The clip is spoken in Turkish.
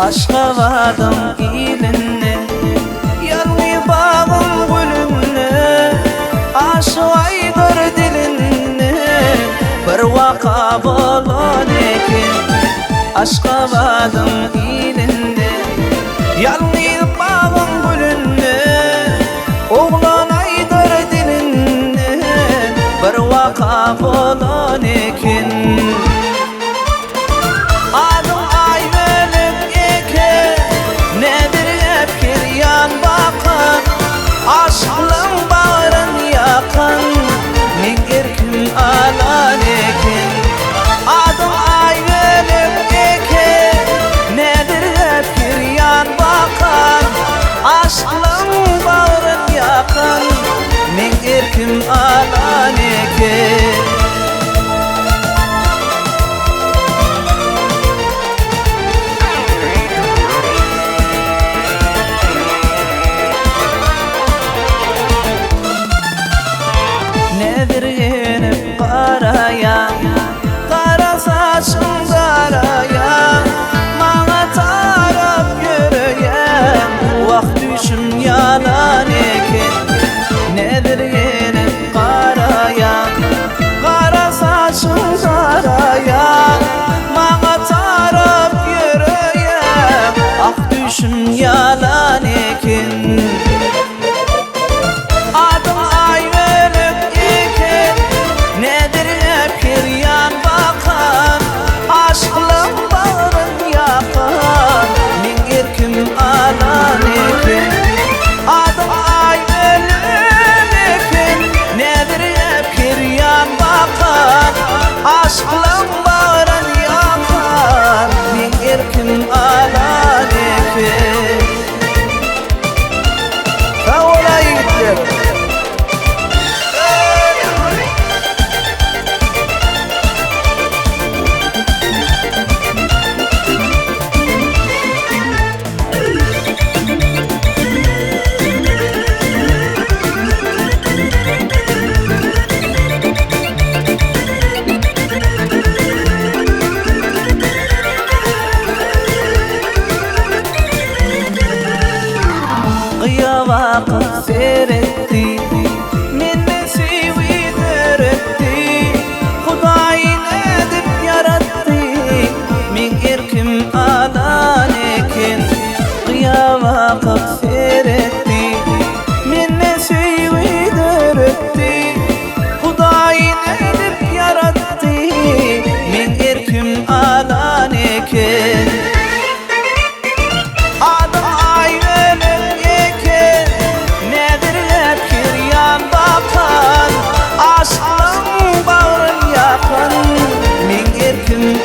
Aşka vardım ilinne, yanlı bağım gülünne, aşı aydır dilinne, bir vaka bolan ekin. Aşka vardım ilinne, yanlı bağım gülünne, oğlan aydır dilinne, bir vaka bolan ekin. Aşkın bağrın yakan, min erkim alan ekin. Adım ayrılık eken, nedir hep giryan bakan. Aşkın bağrın yakan, min erkim alan ekin. Nedir yenip karaya, kara saçın karaya, bana taraf yürüyen, vakt düşüm yalan ekin. Nedir yenip karaya, kara saçın karaya, bana taraf yürüyen, vakt düşüm yalan ekin. Aşklan bağıran yakar, min erkim alan ekin. Sağ ola yiğitler. Vakıf seyretti, minni sivit öğretti, Hudayın edip yarattı, min erkim alan ekin. Kıya vakıf seyretti, minni sivit öğretti, Hudayın edip yarattı, min erkim alan ekin. Aşkın bağrın yakan, min erkim